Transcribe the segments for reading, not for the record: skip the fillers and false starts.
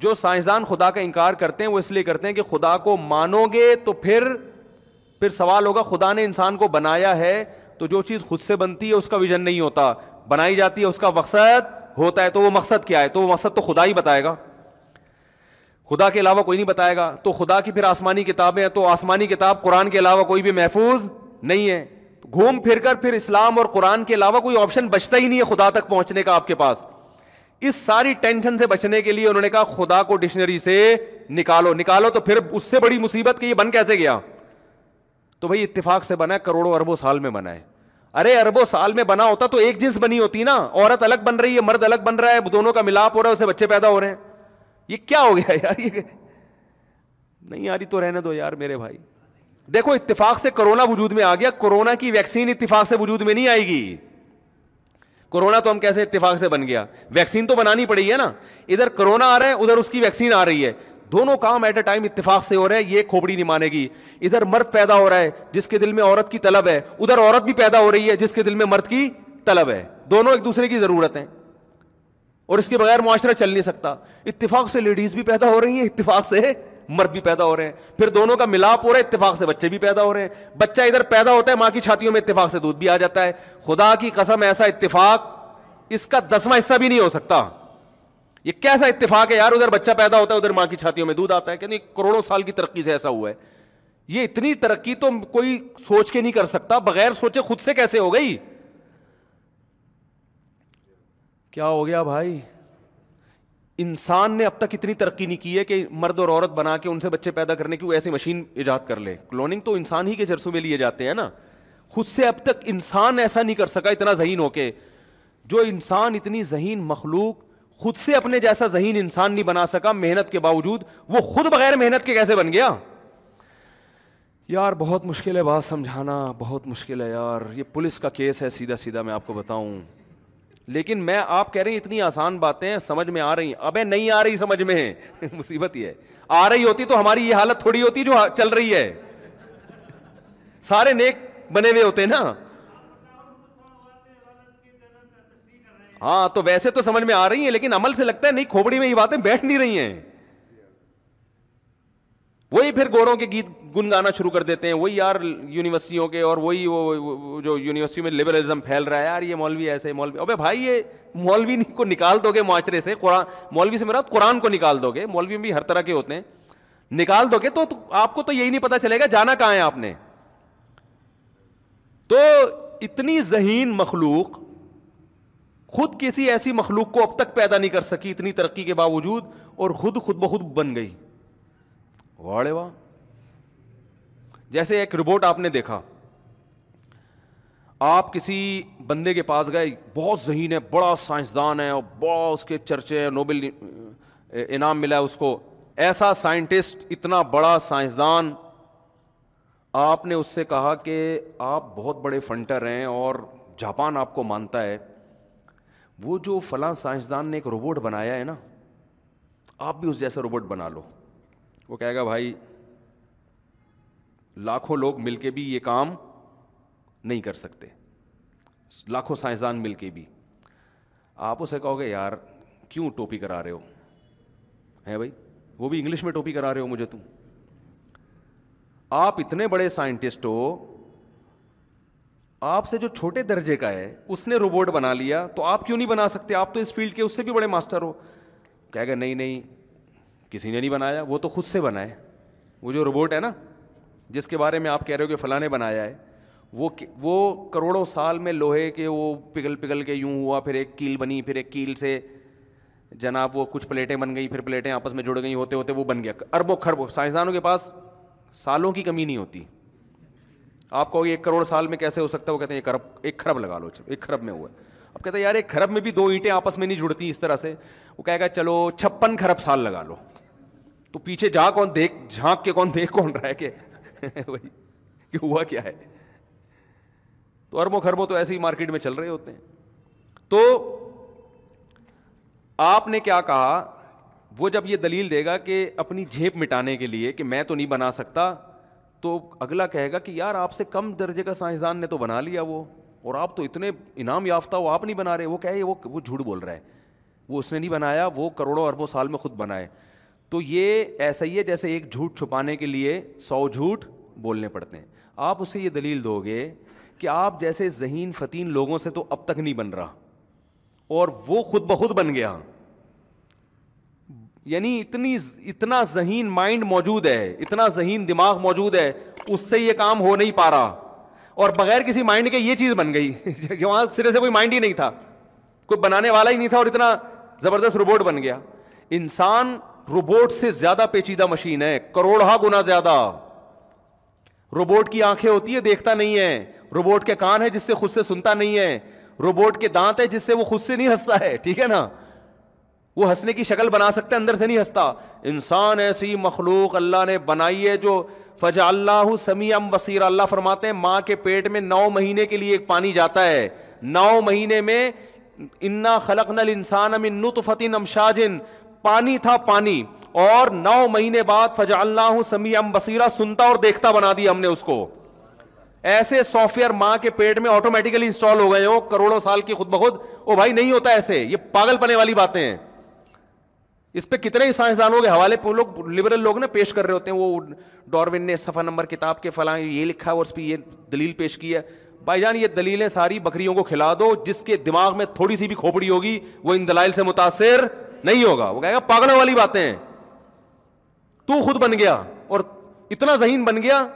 جو سائنسدان خدا کا انکار کرتے ہیں وہ اس لیے کرتے ہیں کہ خدا کو مانو گے تو پھر سوال ہوگا خدا نے انسان کو بنایا ہے تو جو چیز خود سے بنتی ہے اس کا ویژن نہیں ہوتا, بنائی جاتی ہے اس کا مقصد ہوتا ہے. تو وہ مقصد کیا ہے؟ تو وہ مقصد تو خدا ہی بتائے گا, خدا کے علاوہ کوئی نہیں بتائے گا. تو خدا کی پھر آسمانی کتابیں ہیں, تو آسمانی کتاب قرآن کے علاوہ کوئی بھی محفوظ نہیں ہے. گھوم پھر کر پھر اسلام اور قرآن کے علاوہ کوئی آپشن بچتا ہی نہیں ہے خدا تک پہنچنے کا آپ کے پاس. اس ساری ٹینشن سے بچنے کے لیے انہوں نے کہا خدا کو ڈکشنری سے نکالو. تو پھر اس سے بڑی مصیبت کہ یہ بن کیسے گیا؟ تو بھائی اتفاق سے بنا ہے, کروڑوں اربوں سال میں بنا ہے. ارے اربوں سال میں بنا ہوتا تو ایک جنس بنی ہوتی نا, عورت الگ بن رہی ہے, مرد الگ بن رہا ہے, دونوں کا ملاپ ہو رہا ہے, اس سے بچے پیدا ہو رہے ہیں. یہ کیا ہو گیا یار؟ یہ نہیں یاری تو رہنے دو یار میرے بھائی. دیکھو اتفاق سے کرونا وجود میں آ گیا, کرونا کی ویکسین اتفاق سے وجود میں نہیں آئے گی. کرونا تو ہم کیسے اتفاق سے بن گیا؟ ویکسین تو بنانی پڑی ہے نا. ادھر کرونا آ رہا ہے, ادھر اس کی ویکسین آ رہی ہے, دونوں کام ایٹ اے ٹائم اتفاق سے ہو رہے ہیں. یہ کھوپڑی نہیں مانے گی. ادھر مرد پیدا ہو رہا ہے جس کے دل میں عورت کی طلب ہے, ادھر عورت بھی پیدا ہو رہی ہے جس کے دل میں مرد کی طلب ہے. دونوں ایک دوسرے کی ضرورت ہیں اور اس کے بغیر معاشرہ چل نہیں سکتا. اتفاق سے لیڈیز بھی پیدا ہو رہی ہیں, اتفاق سے مرد بھی پیدا ہو رہے ہیں, پھر دونوں کا ملاپ ہو رہا ہے, اتفاق سے بچے بھی پیدا ہو رہے ہیں. بچہ ادھر پیدا ہوتا ہے ماں کی چھاتیوں میں, اتفاق سے دودھ بھی آ جاتا ہے. خدا کی قسم ایسا اتفاق اس کا 10واں حصہ بھی نہیں ہو سکتا. یہ کیسا اتفاق ہے یار؟ ادھر بچہ پیدا ہوتا ہے, ادھر ماں کی چھاتیوں میں دودھ آتا ہے. کہ کروڑوں سال کی ترقی سے ایسا ہوا ہے. یہ اتنی ترقی تو کوئی سوچ کے نہیں کر سکتا, بغیر سوچے خود سے کیسے ہو گئی؟ کیا ہو گیا بھائی؟ انسان نے اب تک اتنی ترقی نہیں کی ہے کہ مرد اور عورت بنا کے ان سے بچے پیدا کرنے کی ایسی مشین ایجاد کر لے. کلوننگ تو انسان ہی کے جرسوں میں لیے جاتے ہیں نا. خود سے اب تک انسان ایسا نہیں کر سکا اتنا ذہین ہو کے. جو انسان اتنی ذہین مخلوق خود سے اپنے جیسا ذہین انسان نہیں بنا سکا محنت کے باوجود, وہ خود بغیر محنت کے کیسے بن گیا؟ یار بہت مشکل ہے بات سمجھانا, بہت مشکل ہے یار. یہ پولیس کا کیس ہے سیدھا سیدھا میں آپ کو بتاؤں. لیکن میں آپ کہہ رہے ہیں اتنی آسان باتیں سمجھ میں آ رہی ہیں, ابے نہیں آ رہی سمجھ میں. مصیبت یہ ہے, آ رہی ہوتی تو ہماری یہ حالت تھوڑی ہوتی جو چل رہی ہے. سارے نیک بنے ہوئے ہوتے نا. ہاں تو ویسے تو سمجھ میں آ رہی ہیں, لیکن عمل سے لگتا ہے نہیں, کھوپڑی میں یہ باتیں بیٹھ نہیں رہی ہیں. وہی پھر گوروں کے گیت گنگانا شروع کر دیتے ہیں, وہی یار یونیورسٹیوں کے, اور وہی وہ جو یونیورسٹی میں لبرلزم پھیل رہا ہے. یار یہ مولوی ایسے, مولوی ابے بھائی یہ مولوی کو نکال دو گے معاشرے سے, قرآن مولوی سے میرا قرآن کو نکال دو گے, مولوی بھی ہر طرح کے ہوتے ہیں, نکال دو گے تو آپ کو تو یہی نہیں پتا چلے گا جانا کہاں ہے آپ نے. تو اتنی ذہین مخلوق خود کسی ایسی مخلوق کو اب تک پیدا نہیں کر سکی اتنی ترقی کے باوجود, اور خود بخود بن گئی. واڑے واہ. جیسے ایک روبوٹ آپ نے دیکھا, آپ کسی بندے کے پاس گئے, بہت ذہین ہے, بڑا سائنسدان ہے, اور بہت اس کے چرچے ہیں, نوبل انعام ملا ہے اس کو, ایسا سائنٹسٹ, اتنا بڑا سائنسدان. آپ نے اس سے کہا کہ آپ بہت بڑے فنٹر ہیں اور جاپان آپ کو مانتا ہے, وہ جو فلاں سائنسدان نے ایک روبوٹ بنایا ہے نا, آپ بھی اس جیسا روبوٹ بنا لو. وہ کہے گا بھائی لاکھوں لوگ مل کے بھی یہ کام نہیں کر سکتے, لاکھوں سائنسدان مل کے بھی. آپ اسے کہو گے یار کیوں ٹوپی کرا رہے ہو ہیں بھائی, وہ بھی انگلش میں ٹوپی کرا رہے ہو مجھے تم. آپ اتنے بڑے سائنٹسٹ ہو, آپ سے جو چھوٹے درجے کا ہے اس نے روبوٹ بنا لیا, تو آپ کیوں نہیں بنا سکتے؟ آپ تو اس فیلڈ کے اس سے بھی بڑے ماسٹر ہو. کہے گا نہیں کسی نے نہیں بنایا, وہ تو خود سے بنا ہے. وہ جو روبوٹ ہے نا جس کے بارے میں آپ کہہ رہے ہو کہ فلاں نے بنایا ہے, وہ کروڑوں سال میں لوہے کے وہ پگھل کے یوں ہوا, پھر ایک کیل بنی, پھر ایک کیل سے جناب وہ کچھ پلیٹیں بن گئی, پھر پلیٹیں آپس میں جڑ گئی, ہوتے ہوتے وہ بن گیا. اربوں خربوں سائنسدانوں کے پاس سالوں کی کمی نہیں ہوتی. آپ کہو گے 1 کروڑ سال میں کیسے ہو سکتا ہے؟ وہ کہتے ہیں 1 کھرب لگا لو, 1 کھرب میں ہوا ہے. اب کہتے ہیں یار 1 کھرب میں بھی 2 اینٹیں آپس میں نہیں جڑتی اس طرح سے. وہ کہے گا چلو 56 کھرب سال لگا لو. تو پیچھے جھانک کے کون دیکھ رہا ہے کہ وہی کہ ہوا کیا ہے. تو اربوں خربوں تو ایسے ہی مارکیٹ میں چل رہے ہوتے ہیں. تو آپ نے کیا کہا, وہ جب یہ دلیل دے گا کہ اپنی جھیپ مٹانے کے لیے کہ میں تو نہیں بنا سکتا, تو اگلا کہے گا کہ یار آپ سے کم درجے کا سائنسدان نے تو بنا لیا وہ, اور آپ تو اتنے انعام یافتہ ہو, آپ نہیں بنا رہے. وہ کہے وہ جھوٹ بول رہا ہے. وہ اس نے نہیں بنایا, وہ کروڑوں اربوں سال میں خود بنائے. تو یہ ایسا ہی ہے جیسے ایک جھوٹ چھپانے کے لیے 100 جھوٹ بولنے پڑتے ہیں. آپ اسے یہ دلیل دو گے کہ آپ جیسے ذہین فتین لوگوں سے تو اب تک نہیں بن رہا, اور وہ خود بخود بن گیا. یعنی اتنا ذہین مائنڈ موجود ہے, اتنا ذہین دماغ موجود ہے, اس سے یہ کام ہو نہیں پا رہا, اور بغیر کسی مائنڈ کے یہ چیز بن گئی جو وہاں سرے سے کوئی مائنڈ ہی نہیں تھا, کوئی بنانے والا ہی نہیں تھا, اور اتنا زبردست روبوٹ بن گیا. انسان روبوٹ سے زیادہ پیچیدہ مشین ہے, کروڑہ گنا زیادہ. روبوٹ کی آنکھیں ہوتی ہے, دیکھتا نہیں ہے. روبوٹ کے کان ہے جس سے خود سے سنتا نہیں ہے. روبوٹ کے دانت ہے جس سے وہ خود سے نہیں ہنستا ہے, ٹھیک ہے نا, وہ ہنسنے کی شکل بنا سکتا ہے, اندر سے نہیں ہنستا. انسان ایسی مخلوق اللہ نے بنائی ہے جو فجعلناہ سمیعا بصیرا. اللہ فرماتے ہیں ماں کے پیٹ میں 9 مہینے کے لیے ایک پانی جاتا ہے, 9 مہینے میں انا خلقنا الانسان من نطفۃ امشاج, پانی تھا پانی, اور 9 مہینے بعد فجعلناہ سمیعا بصیرا, سنتا اور دیکھتا بنا دیا ہم نے اس کو. ایسے سافٹ ویئر ماں کے پیٹ میں آٹومیٹیکلی انسٹال ہو گئے ہو کروڑوں سال کی خود بخود. او بھائی نہیں ہوتا ایسے, یہ پاگل پنے والی باتیں ہیں. اس پہ کتنے ہی سائنسدانوں کے حوالے پہ لوگ لبرل لوگ نا پیش کر رہے ہوتے ہیں, وہ ڈاروین نے صفحہ نمبر کتاب کے فلاں یہ لکھا ہے اور اس پہ یہ دلیل پیش کی ہے. بھائی جان یہ دلیلیں ساری بکریوں کو کھلا دو, جس کے دماغ میں تھوڑی سی بھی کھوپڑی ہوگی وہ ان دلائل سے متاثر نہیں ہوگا, وہ کہے گا پاگلوں والی باتیں ہیں. تو خود بن گیا اور اتنا ذہین بن گیا,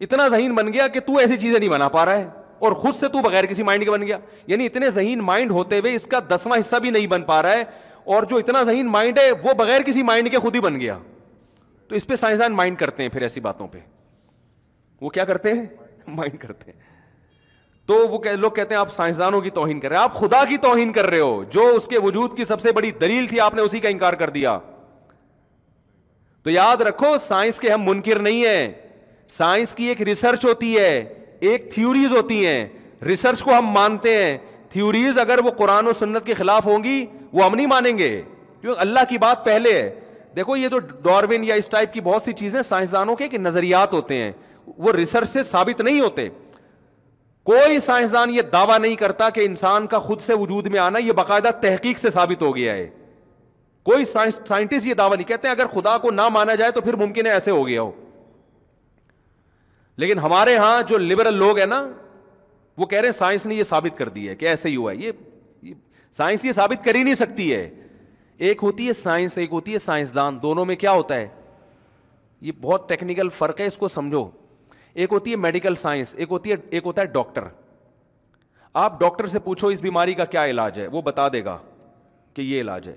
اتنا ذہین بن گیا کہ تو ایسی چیزیں نہیں بنا پا رہا ہے, اور خود سے تو بغیر کسی مائنڈ کے بن گیا. یعنی اتنے ذہین مائنڈ ہوتے ہوئے اس کا 10واں حصہ بھی نہیں بن پا رہا ہے, اور جو اتنا ذہین مائنڈ ہے وہ بغیر کسی مائنڈ کے خود ہی بن گیا. تو اس پہ سائنسدان مائنڈ کرتے ہیں, پھر ایسی باتوں پہ وہ کیا کرتے ہیں, مائنڈ کرتے ہیں. تو وہ لوگ کہتے ہیں آپ سائنسدانوں کی توہین کر رہے ہیں, آپ خدا کی توہین کر رہے ہو. جو اس کے وجود کی سب سے بڑی دلیل تھی آپ نے اسی کا انکار کر دیا. تو یاد رکھو سائنس کے ہم منکر نہیں ہیں, سائنس کی ایک ریسرچ ہوتی ہے, ایک تھیوریز ہوتی ہیں, ریسرچ کو ہم مانتے ہیں. تھیوریز اگر وہ قرآن و سنت کے خلاف ہوں گی وہ ہم نہیں مانیں گے, کیونکہ اللہ کی بات پہلے ہے. دیکھو یہ تو ڈاروین یا اس ٹائپ کی بہت سی چیزیں سائنسدانوں کے نظریات ہوتے ہیں, وہ ریسرچ سے ثابت نہیں ہوتے. کوئی سائنسدان یہ دعویٰ نہیں کرتا کہ انسان کا خود سے وجود میں آنا یہ باقاعدہ تحقیق سے ثابت ہو گیا ہے. کوئی سائنٹسٹ یہ دعویٰ نہیں کہتے اگر خدا کو نہ مانا جائے تو پھر ممکن ہے ایسے ہو گیا ہو. لیکن ہمارے ہاں جو لبرل لوگ ہیں نا وہ کہہ رہے ہیں سائنس نے یہ ثابت کر دی ہے کہ ایسے ہی ہوا ہے. یہ سائنس یہ ثابت کر ہی نہیں سکتی ہے. ایک ہوتی ہے سائنس, ایک ہوتی ہے سائنسدان. دونوں میں کیا ہوتا ہے, یہ بہت ٹیکنیکل فرق ہے, اس کو سمجھو. ایک ہوتی ہے میڈیکل سائنس, ایک ہوتا ہے ڈاکٹر. آپ ڈاکٹر سے پوچھو اس بیماری کا کیا علاج ہے, وہ بتا دے گا کہ یہ علاج ہے.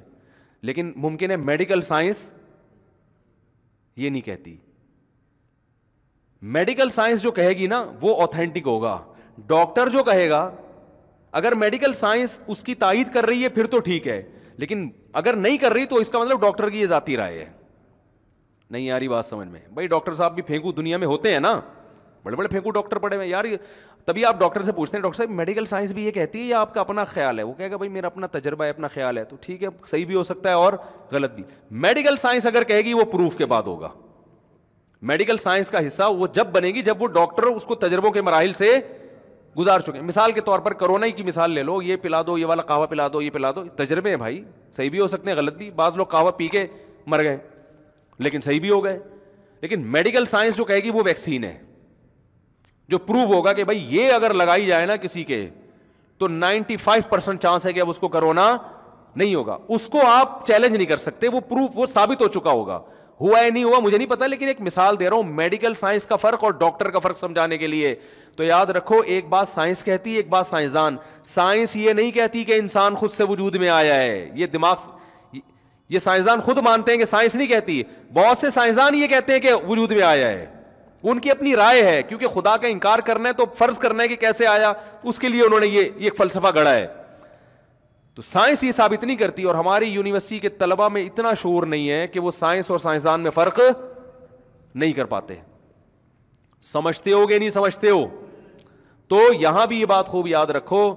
لیکن ممکن ہے میڈیکل سائنس یہ نہیں کہتی. میڈیکل سائنس جو کہے گی نا وہ اوتھینٹک ہوگا. ڈاکٹر جو کہے گا, اگر میڈیکل سائنس اس کی تائید کر رہی ہے پھر تو ٹھیک ہے, لیکن اگر نہیں کر رہی تو اس کا مطلب ڈاکٹر کی یہ ذاتی رائے ہے. نہیں آ رہی بات سمجھ میں؟ بھائی ڈاکٹر صاحب بھی پھینکو دنیا میں ہوتے ہیں نا, بڑے بڑے پھینکو ڈاکٹر پڑے ہوئے یار. تبھی آپ ڈاکٹر سے پوچھتے ہیں ڈاکٹر صاحب میڈیکل سائنس بھی یہ کہتی ہے یا آپ کا اپنا خیال ہے؟ وہ کہے گا بھائی میرا اپنا تجربہ ہے, اپنا خیال ہے. تو ٹھیک ہے, صحیح بھی ہو سکتا ہے اور غلط بھی. میڈیکل سائنس اگر کہے گی وہ پروف کے بعد ہوگا. میڈیکل سائنس کا حصہ وہ جب بنے گی جب وہ ڈاکٹر اس کو تجربوں کے مراحل سے گزار چکے ہیں. مثال کے طور پر کرونا ہی کی مثال لے لو, یہ پلا دو, یہ والا قہوہ پلا دو, یہ پلا دو. تجربے ہیں بھائی, صحیح بھی ہو سکتے ہیں غلط بھی. بعض لوگ قہوہ پی کے مر گئے لیکن صحیح بھی ہو گئے. لیکن میڈیکل سائنس جو کہے گی وہ ویکسین ہے, جو پروو ہوگا کہ بھائی یہ اگر لگائی جائے نا کسی کے تو 95% چانس ہے کہ اب اس کو کرونا نہیں ہوگا. اس کو آپ چیلنج نہیں کر سکتے, وہ پروف وہ ثابت ہو چکا ہوگا. ہوا ہے نہیں ہوا مجھے نہیں پتا, لیکن ایک مثال دے رہا ہوں میڈیکل سائنس کا فرق اور ڈاکٹر کا فرق سمجھانے کے لیے. تو یاد رکھو ایک بات سائنس کہتی ہے, ایک بات سائنسدان. سائنس یہ نہیں کہتی کہ انسان خود سے وجود میں آیا ہے, یہ دماغ یہ سائنسدان خود مانتے ہیں کہ سائنس نہیں کہتی. بہت سے سائنسدان یہ کہتے ہیں کہ وجود میں آیا ہے, ان کی اپنی رائے ہے, کیونکہ خدا کا انکار کرنا ہے تو فرض کرنا ہے کہ کیسے آیا, اس کے لیے انہوں نے یہ ایک فلسفہ گڑھا ہے. تو سائنس یہ ثابت نہیں کرتی, اور ہماری یونیورسٹی کے طلبہ میں اتنا شعور نہیں ہے کہ وہ سائنس اور سائنسدان میں فرق نہیں کر پاتے. سمجھتے ہو گے نہیں سمجھتے ہو؟ تو یہاں بھی یہ بات خوب یاد رکھو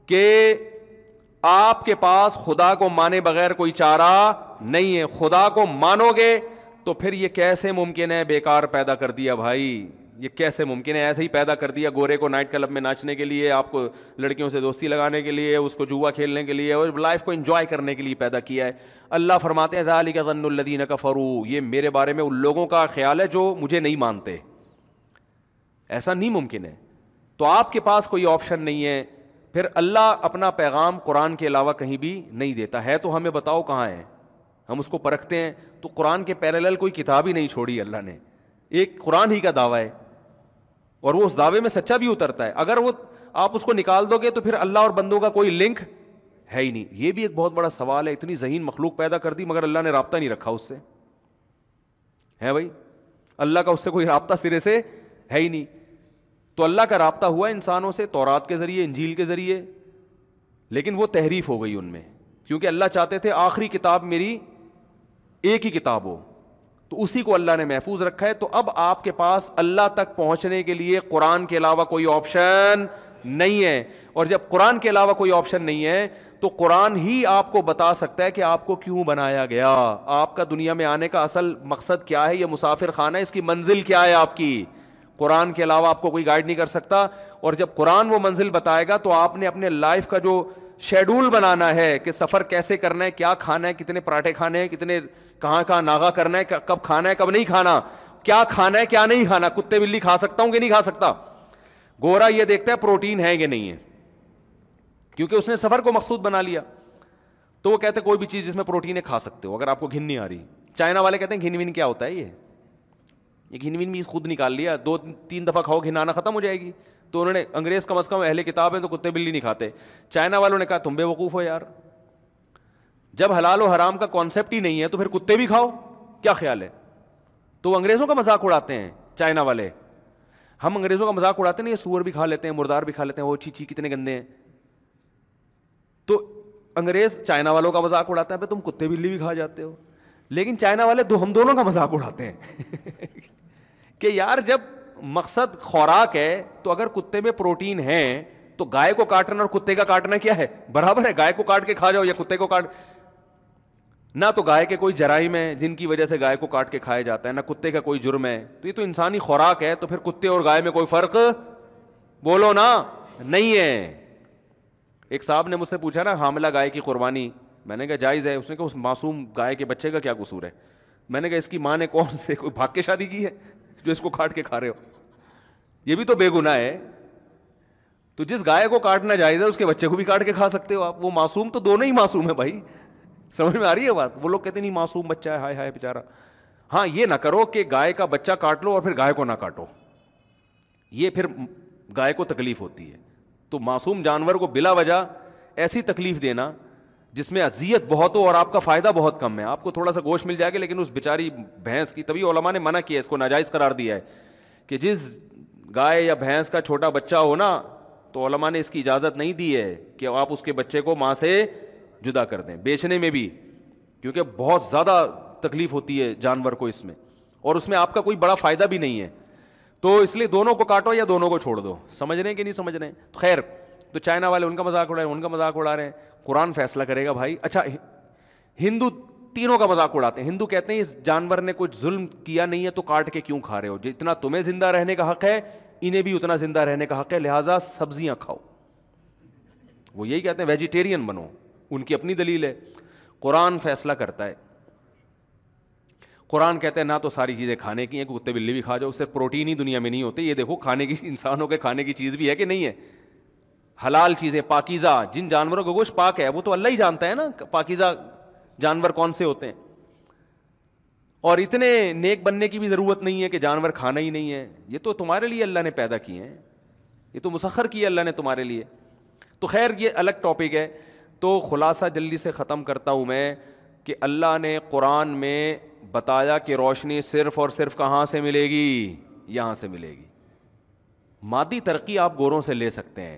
کہ آپ کے پاس خدا کو مانے بغیر کوئی چارہ نہیں ہے. خدا کو مانو گے تو پھر یہ کیسے ممکن ہے, بیکار پیدا کر دیا بھائی. یہ کیسے ممکن ہے؟ ایسے ہی پیدا کر دیا گورے کو نائٹ کلب میں ناچنے کے لیے, آپ کو لڑکیوں سے دوستی لگانے کے لیے, اس کو جوا کھیلنے کے لیے, اور لائف کو انجوائے کرنے کے لیے پیدا کیا ہے. اللہ فرماتے ہیں ذالک ظن الذین کفروا, یہ میرے بارے میں ان لوگوں کا خیال ہے جو مجھے نہیں مانتے. ایسا نہیں ممکن ہے. تو آپ کے پاس کوئی آپشن نہیں ہے. پھر اللہ اپنا پیغام قرآن کے علاوہ کہیں بھی نہیں دیتا ہے, تو ہمیں بتاؤ کہاں ہے, ہم اس کو پرکھتے ہیں. تو قرآن کے پیرالل کوئی کتاب ہی نہیں چھوڑی اللہ نے, ایک قرآن ہی کا دعویٰ ہے, اور وہ اس دعوے میں سچا بھی اترتا ہے. اگر وہ آپ اس کو نکال دو گے تو پھر اللہ اور بندوں کا کوئی لنک ہے ہی نہیں. یہ بھی ایک بہت بڑا سوال ہے. اتنی ذہین مخلوق پیدا کر دی مگر اللہ نے رابطہ نہیں رکھا اس سے, ہے بھائی؟ اللہ کا اس سے کوئی رابطہ سرے سے ہے ہی نہیں. تو اللہ کا رابطہ ہوا انسانوں سے تورات کے ذریعے, انجیل کے ذریعے, لیکن وہ تحریف ہو گئی ان میں, کیونکہ اللہ چاہتے تھے آخری کتاب میری ایک ہی کتاب ہو, تو اسی کو اللہ نے محفوظ رکھا ہے. تو اب آپ کے پاس اللہ تک پہنچنے کے لیے قرآن کے علاوہ کوئی آپشن نہیں ہے. اور جب قرآن کے علاوہ کوئی آپشن نہیں ہے تو قرآن ہی آپ کو بتا سکتا ہے کہ آپ کو کیوں بنایا گیا, آپ کا دنیا میں آنے کا اصل مقصد کیا ہے, یہ مسافر خانہ ہے, اس کی منزل کیا ہے آپ کی. قرآن کے علاوہ آپ کو کوئی گائیڈ نہیں کر سکتا. اور جب قرآن وہ منزل بتائے گا تو آپ نے اپنے لائف کا جو شیڈول بنانا ہے کہ سفر کیسے کرنا ہے, کیا کھانا ہے, کتنے پراٹھے کھانے ہیں, کتنے کہاں کہاں ناغا کرنا ہے, کب کھانا ہے کب نہیں کھانا, کیا کھانا ہے کیا نہیں کھانا, کتے بلی کھا سکتا ہوں کہ نہیں کھا سکتا. گورا یہ دیکھتا ہے پروٹین ہے کہ نہیں ہے, کیونکہ اس نے سفر کو مقصود بنا لیا. تو وہ کہتے ہیں کوئی بھی چیز جس میں پروٹین ہے کھا سکتے ہو اگر آپ کو گھن نہیں آ رہی. چائنا والے کہتے ہیں گھن ون کیا ہوتا ہے, یہ گھن ون بھی خود نکال لیا, 2-3 دفعہ کھاؤ گھنانا ختم ہو جائے گی. تو انہوں نے, انگریز کم از کم اہل کتاب ہیں تو کتے بلی نہیں کھاتے. چائنا والوں نے کہا تم بے وقوف ہو یار, جب حلال و حرام کا کانسیپٹ ہی نہیں ہے تو پھر کتے بھی کھاؤ, کیا خیال ہے. تو وہ انگریزوں کا مذاق اڑاتے ہیں چائنا والے. ہم انگریزوں کا مذاق اڑاتے ہیں, یہ سور بھی کھا لیتے ہیں, مردار بھی کھا لیتے ہیں, وہ چی کتنے گندے ہیں. تو انگریز چائنا والوں کا مذاق اڑاتا ہے, تم کتے بلی بھی کھا جاتے ہو. لیکن چائنا والے ہم دونوں کا مذاق اڑاتے ہیں کہ یار جب مقصد خوراک ہے تو اگر کتے میں پروٹین ہے تو گائے کو کاٹنا اور کتے کا کاٹنا کیا ہے, برابر ہے. گائے کو کاٹ کے کھا جاؤ یا کتے کو کاٹ, نہ تو گائے کے کوئی جرائم ہے جن کی وجہ سے گائے کو کاٹ کے کھایا جاتا ہے, نہ کتے کا کوئی جرم ہے. تو یہ تو انسانی خوراک ہے, تو پھر کتے اور گائے میں کوئی فرق بولو نا نہیں ہے. ایک صاحب نے مجھ سے پوچھا نا حاملہ گائے کی قربانی, میں نے کہا جائز ہے. اس نے کہا اس معصوم گائے کے بچے کا کیا قصور ہے. میں نے کہا اس کی ماں نے کون سے کوئی بھاگ کے شادی کی ہے جو اس کو کاٹ کے کھا رہے ہو, یہ بھی تو بے گناہ ہے. تو جس گائے کو کاٹنا جائز ہے اس کے بچے کو بھی کاٹ کے کھا سکتے ہو آپ. وہ معصوم تو دونوں ہی معصوم ہے بھائی, سمجھ میں آ رہی ہے بات. وہ لوگ کہتے نہیں معصوم بچہ ہے, ہائے ہائے بیچارہ. ہاں یہ نہ کرو کہ گائے کا بچہ کاٹ لو اور پھر گائے کو نہ کاٹو, یہ پھر گائے کو تکلیف ہوتی ہے. تو معصوم جانور کو بلا وجہ ایسی تکلیف دینا جس میں اذیت بہت ہو اور آپ کا فائدہ بہت کم ہے, آپ کو تھوڑا سا گوشت مل جائے گا لیکن اس بیچاری بھینس کی, تبھی علماء نے منع کیا, اس کو ناجائز قرار دیا ہے کہ جس گائے یا بھینس کا چھوٹا بچہ ہو نا, تو علماء نے اس کی اجازت نہیں دی ہے کہ آپ اس کے بچے کو ماں سے جدا کر دیں, بیچنے میں بھی, کیونکہ بہت زیادہ تکلیف ہوتی ہے جانور کو اس میں, اور اس میں آپ کا کوئی بڑا فائدہ بھی نہیں ہے. تو اس لیے دونوں کو کاٹو یا دونوں کو چھوڑ دو. سمجھ رہے ہیں کہ نہیں سمجھ رہے ہیں؟ خیر, تو چائنا والے ان کا مذاق اڑا رہے ہیں, ان کا مذاق اڑا رہے ہیں. قرآن فیصلہ کرے گا بھائی. اچھا ہندو تینوں کا مذاق اڑاتے ہیں. ہندو کہتے ہیں اس جانور نے کچھ ظلم کیا نہیں ہے تو کاٹ کے کیوں کھا رہے ہو, جتنا تمہیں زندہ رہنے کا حق ہے انہیں بھی اتنا زندہ رہنے کا حق ہے, لہٰذا سبزیاں کھاؤ. وہ یہی کہتے ہیں ویجیٹیرین بنو, ان کی اپنی دلیل ہے. قرآن فیصلہ کرتا ہے. قرآن کہتے ہیں نہ تو ساری چیزیں کھانے کی ہیں, کتے بلی بھی کھا جاؤ, صرف پروٹین ہی دنیا میں نہیں ہوتے. یہ دیکھو کھانے کی, انسانوں کے کھانے کی چیز بھی ہے کہ نہیں ہے, حلال چیزیں پاکیزہ. جن جانوروں کا گوشت پاک ہے وہ تو اللہ ہی جانتا ہے نا پاکیزہ جانور کون سے ہوتے ہیں. اور اتنے نیک بننے کی بھی ضرورت نہیں ہے کہ جانور کھانا ہی نہیں ہے. یہ تو تمہارے لیے اللہ نے پیدا کیے ہیں, یہ تو مسخر کیا اللہ نے تمہارے لیے. تو خیر یہ الگ ٹاپک ہے. تو خلاصہ جلدی سے ختم کرتا ہوں میں کہ اللہ نے قرآن میں بتایا کہ روشنی صرف اور صرف کہاں سے ملے گی, یہاں سے ملے گی. مادی ترقی آپ گوروں سے لے سکتے ہیں,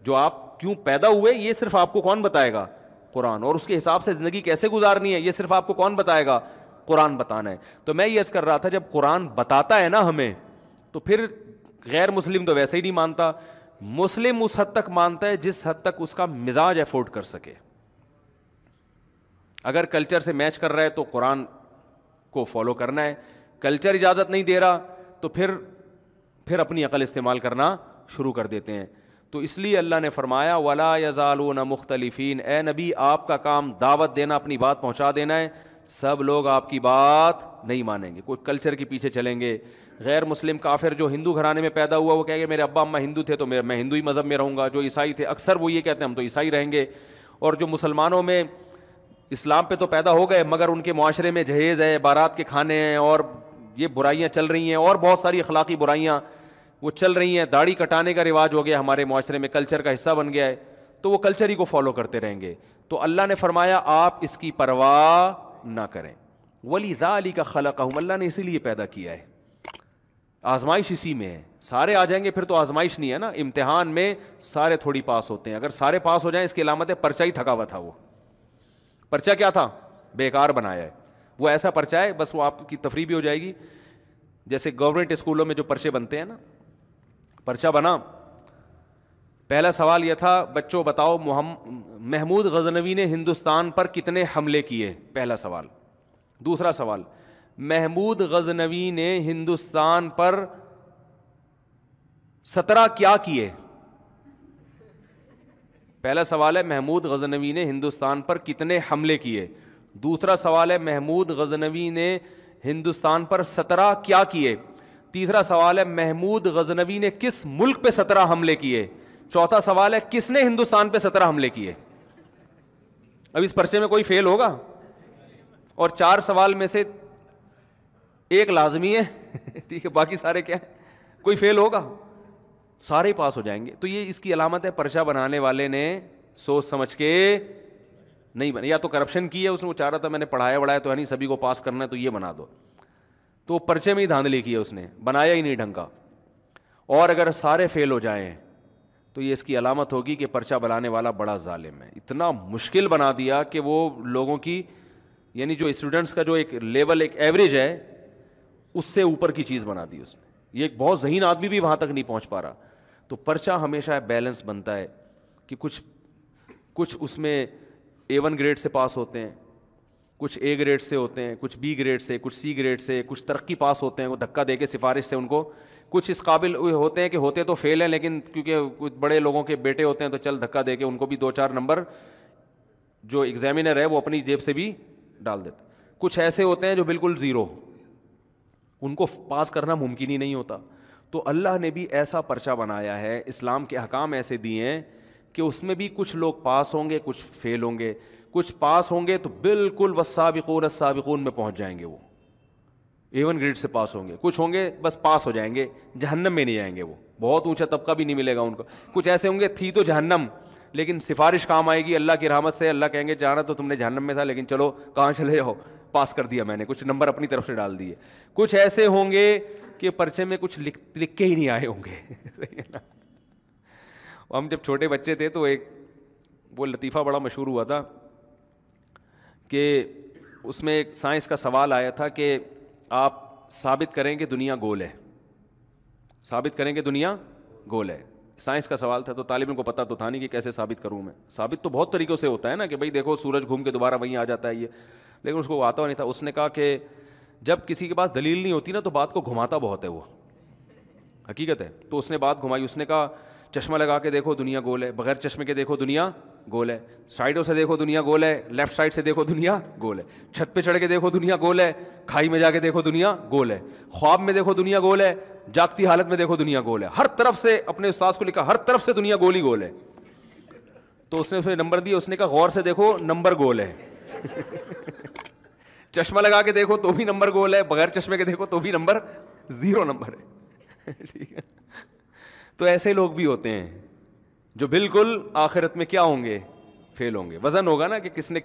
جو آپ کیوں پیدا ہوئے یہ صرف آپ کو کون بتائے گا, قرآن. اور اس کے حساب سے زندگی کیسے گزارنی ہے یہ صرف آپ کو کون بتائے گا, قرآن بتانا ہے. تو میں یہ عرض کر رہا تھا جب قرآن بتاتا ہے نا ہمیں, تو پھر غیر مسلم تو ویسے ہی نہیں مانتا, مسلم اس حد تک مانتا ہے جس حد تک اس کا مزاج افورڈ کر سکے. اگر کلچر سے میچ کر رہا ہے تو قرآن کو فالو کرنا ہے, کلچر اجازت نہیں دے رہا تو پھر پھر اپنی عقل استعمال کرنا شروع کر دیتے ہیں. تو اس لیے اللہ نے فرمایا ولا یزالون مختلفین، اے نبی آپ کا کام دعوت دینا، اپنی بات پہنچا دینا ہے. سب لوگ آپ کی بات نہیں مانیں گے، کوئی کلچر کے پیچھے چلیں گے. غیر مسلم کافر جو ہندو گھرانے میں پیدا ہوا وہ کہے گا میرے ابا اماں ہندو تھے تو میں ہندو ہی مذہب میں رہوں گا. جو عیسائی تھے اکثر وہ یہ کہتے ہیں ہم تو عیسائی رہیں گے. اور جو مسلمانوں میں اسلام پہ تو پیدا ہو گئے مگر ان کے معاشرے میں جہیز ہے، بارات کے کھانے ہیں، اور یہ برائیاں چل رہی ہیں، اور بہت ساری اخلاقی برائیاں وہ چل رہی ہیں. داڑھی کٹانے کا رواج ہو گیا ہمارے معاشرے میں، کلچر کا حصہ بن گیا ہے، تو وہ کلچر ہی کو فالو کرتے رہیں گے. تو اللہ نے فرمایا آپ اس کی پرواہ نہ کریں. وَلِذَٰلِكَ خَلَقَهُمْ، اللہ نے اسی لیے پیدا کیا ہے. آزمائش اسی میں ہے. سارے آ جائیں گے پھر تو آزمائش نہیں ہے نا. امتحان میں سارے تھوڑی پاس ہوتے ہیں. اگر سارے پاس ہو جائیں اس کی علامت ہے پرچہ ہی تھکا ہوا تھا. وہ پرچہ کیا تھا؟ بیکار بنایا ہے. وہ ایسا پرچہ ہے بس وہ آپ کی تفریح بھی ہو جائے گی. جیسے گورنمنٹ اسکولوں میں جو پرچے بنتے ہیں نا، پرچہ بنا، پہلا سوال یہ تھا بچوں بتاؤ محمود غزنوی نے ہندوستان پر کتنے حملے کیے؟ پہلا سوال. دوسرا سوال محمود غزنوی نے ہندوستان پر 17 کیا کیے؟ پہلا سوال ہے محمود غزنوی نے ہندوستان پر کتنے حملے کیے. دوسرا سوال ہے محمود غزنوی نے ہندوستان پر 17 کیا کیے. تیسرا سوال ہے محمود غزنوی نے کس ملک پہ 17 حملے کیے. چوتھا سوال ہے کس نے ہندوستان پہ 17 حملے کیے. اب اس پرچے میں کوئی فیل ہوگا؟ اور 4 سوال میں سے ایک لازمی ہے ٹھیک ہے، باقی سارے کیا ہے؟ کوئی فیل ہوگا؟ سارے پاس ہو جائیں گے. تو یہ اس کی علامت ہے پرچہ بنانے والے نے سوچ سمجھ کے نہیں بنا. یا تو کرپشن کی ہے اس نے، وہ چاہ رہا تھا میں نے پڑھایا بڑھایا تو ہے نہیں سبھی کو پاس کرنا ہے تو یہ بنا دو، تو پرچے میں ہی دھاندلی کی ہے اس نے، بنایا ہی نہیں ڈھنگ کا. اور اگر سارے فیل ہو جائیں تو یہ اس کی علامت ہوگی کہ پرچہ بنانے والا بڑا ظالم ہے. اتنا مشکل بنا دیا کہ وہ لوگوں کی، یعنی جو اسٹوڈنٹس کا جو ایک لیول ایک ایوریج ہے اس سے اوپر کی چیز بنا دی اس نے. یہ ایک بہت ذہین آدمی بھی وہاں تک نہیں پہنچ پا رہا. تو پرچہ ہمیشہ بیلنس بنتا ہے کہ کچھ اس میں A1 گریڈ سے پاس ہوتے ہیں، کچھ A گریڈ سے ہوتے ہیں، کچھ B گریڈ سے، کچھ C گریڈ سے، کچھ ترقی پاس ہوتے ہیں وہ دھکا دے کے سفارش سے ان کو، کچھ اس قابل ہوتے ہیں کہ ہوتے تو فیل ہیں لیکن کیونکہ کچھ بڑے لوگوں کے بیٹے ہوتے ہیں تو چل دھکا دے کے ان کو بھی 2-4 نمبر جو ایگزامینر ہے وہ اپنی جیب سے بھی ڈال دیتا. کچھ ایسے ہوتے ہیں جو بالکل زیرو، ان کو پاس کرنا ممکن ہی نہیں ہوتا. تو اللہ نے بھی ایسا پرچہ بنایا ہے، اسلام کے احکام ایسے دیے ہیں کہ اس میں بھی کچھ لوگ پاس ہوں گے کچھ فیل ہوں گے. کچھ پاس ہوں گے تو بالکل والسابقون السابقون میں پہنچ جائیں گے، وہ A1 گریڈ سے پاس ہوں گے. کچھ ہوں گے بس پاس ہو جائیں گے، جہنم میں نہیں جائیں گے، وہ بہت اونچا طبقہ بھی نہیں ملے گا ان کو. کچھ ایسے ہوں گے تھی تو جہنم لیکن سفارش کام آئے گی اللہ کی رحمت سے. اللہ کہیں گے جانا تو تم نے جہنم میں تھا لیکن چلو کہاں چلے جاؤ، پاس کر دیا میں نے، کچھ نمبر اپنی طرف سے ڈال دیے. کچھ ایسے ہوں گے کہ پرچے میں کچھ لکھ کے ہی نہیں آئے ہوں گے. ہم جب چھوٹے بچے تھے تو ایک وہ لطیفہ بڑا مشہور ہوا تھا کہ اس میں ایک سائنس کا سوال آیا تھا کہ آپ ثابت کریں کہ دنیا گول ہے، ثابت کریں کہ دنیا گول ہے. سائنس کا سوال تھا تو طالب کو پتہ تو تھا نہیں کہ کیسے ثابت کروں میں. ثابت تو بہت طریقوں سے ہوتا ہے نا کہ بھائی دیکھو سورج گھوم کے دوبارہ وہیں آ جاتا ہے یہ، لیکن اس کو آتا نہیں تھا. اس نے کہا کہ جب کسی کے پاس دلیل نہیں ہوتی نا تو بات کو گھماتا بہت ہے، وہ حقیقت ہے. تو اس نے بات گھمائی، اس نے کہا چشمہ لگا کے دیکھو دنیا گول ہے، بغیر چشمے کے دیکھو دنیا گول ہے، سائڈوں سے دیکھو دنیا گول ہے، لیفٹ سائڈ سے دیکھو دنیا گول ہے، چھت پہ چڑھ کے دیکھو دنیا گول ہے، کھائی میں جا کے دیکھو دنیا گول ہے، خواب میں دیکھو دنیا گول ہے، جاگتی حالت میں دیکھو دنیا گول ہے. ہر طرف سے اپنے استاذ کو لکھا ہر طرف سے دنیا گول ہی گول ہے. تو اس نے پھر نمبر دیا، اس نے کہا غور سے دیکھو نمبر گول ہے. چشمہ لگا کے دیکھو تو بھی نمبر گول ہے، بغیر چشمے کے دیکھو تو بھی نمبر 0 نمبر ہے. ٹھیک ہے. تو ایسے لوگ بھی ہوتے ہیں جو بالکل آخرت میں کیا ہوں گے؟ فیل ہوں گے. وزن ہوگا نا کہ کس نے،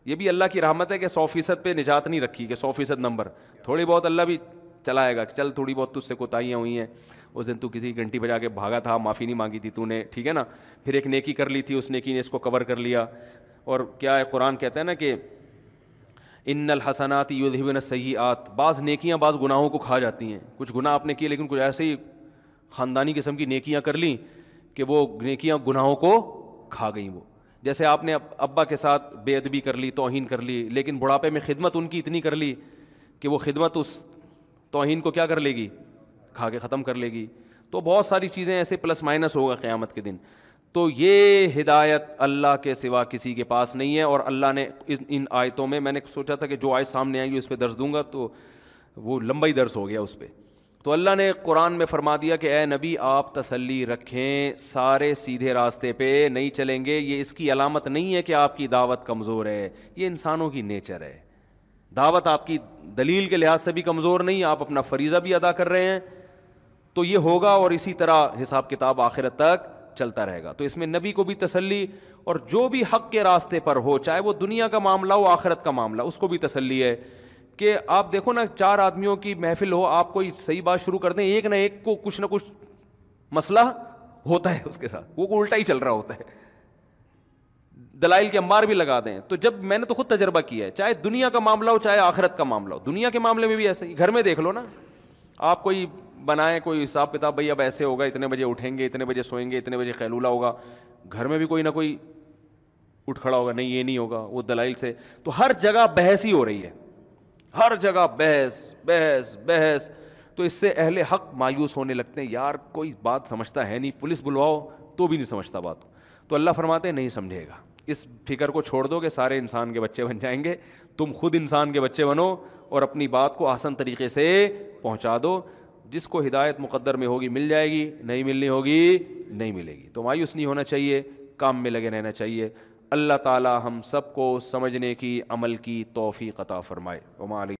یہ بھی اللہ کی رحمت ہے کہ 100% پہ نجات نہیں رکھی کہ 100% نمبر، تھوڑی بہت اللہ بھی چلائے گا کہ چل تھوڑی بہت تجھ سے کوتاہیاں ہوئی ہیں، اس دن تو کسی گھنٹی بجا کے بھاگا تھا، معافی نہیں مانگی تھی تو نے، ٹھیک ہے نا، پھر ایک نیکی کر لی تھی، اس نیکی نے اس کو کور کر لیا. اور کیا ہے قرآن کہتا ہے نا کہ ان الحسنات یذہبن السیئات، بعض نیکیاں بعض گناہوں کو کھا جاتی ہیں. کچھ گناہ آپ نے کیے لیکن کچھ ایسے ہی خاندانی قسم کی نیکیاں کر لیں کہ وہ نیکیاں گناہوں کو کھا گئیں. وہ جیسے آپ نے ابا کے ساتھ بے ادبی کر لی، توہین کر لی، لیکن بڑھاپے میں خدمت ان کی اتنی کر لی کہ وہ خدمت اس توہین کو کیا کر لے گی؟ کھا کے ختم کر لے گی. تو بہت ساری چیزیں ایسے پلس مائنس ہوگا قیامت کے دن. تو یہ ہدایت اللہ کے سوا کسی کے پاس نہیں ہے. اور اللہ نے ان آیتوں میں نے سوچا تھا کہ جو آیت سامنے آئے گی اس پہ درس دوں گا, تو وہ لمبا ہی درس ہو گیا اس پہ. تو اللہ نے قرآن میں فرما دیا کہ اے نبی آپ تسلی رکھیں, سارے سیدھے راستے پہ نہیں چلیں گے. یہ اس کی علامت نہیں ہے کہ آپ کی دعوت کمزور ہے, یہ انسانوں کی نیچر ہے. دعوت آپ کی دلیل کے لحاظ سے بھی کمزور نہیں, آپ اپنا فریضہ بھی ادا کر رہے ہیں, تو یہ ہوگا اور اسی طرح حساب کتاب آخرت تک چلتا رہے گا. تو اس میں نبی کو بھی تسلی, اور جو بھی حق کے راستے پر ہو, چاہے وہ دنیا کا معاملہ ہو آخرت کا معاملہ, اس کو بھی تسلی ہے. کہ آپ دیکھو نا, 4 آدمیوں کی محفل ہو, آپ کوئی صحیح بات شروع کر دیں, ایک نہ ایک کو کچھ نہ کچھ مسئلہ ہوتا ہے اس کے ساتھ, وہ الٹا ہی چل رہا ہوتا ہے, دلائل کے انبار بھی لگا دیں. تو جب میں نے تو خود تجربہ کیا ہے, چاہے دنیا کا معاملہ ہو چاہے آخرت کا معاملہ ہو, دنیا کے معاملے میں بھی ایسے ہی. گھر میں دیکھ لو نا, آپ کوئی بنائیں کوئی حساب کتاب, بھائی اب ایسے ہوگا, اتنے بجے اٹھیں گے, اتنے بجے سوئیں گے, اتنے بجے قیلولہ ہوگا, گھر میں بھی کوئی نہ کوئی اٹھ کھڑا ہوگا, نہیں یہ نہیں ہوگا, وہ دلائل سے. تو ہر جگہ بحث ہی ہو رہی ہے, ہر جگہ بحث بحث بحث. تو اس سے اہل حق مایوس ہونے لگتے ہیں, یار کوئی بات سمجھتا ہے نہیں, پولیس بلواؤ تو بھی نہیں سمجھتا بات. تو اللہ فرماتے ہیں نہیں سمجھے گا, اس فکر کو چھوڑ دو کہ سارے انسان کے بچے بن جائیں گے. تم خود انسان کے بچے بنو اور اپنی بات کو آسان طریقے سے پہنچا دو. جس کو ہدایت مقدر میں ہوگی مل جائے گی, نہیں ملنی ہوگی نہیں ملے گی. تو مایوس نہیں ہونا چاہیے, کام میں لگے رہنا چاہیے. اللہ تعالی ہم سب کو سمجھنے کی, عمل کی توفیق عطا فرمائے. وما علینا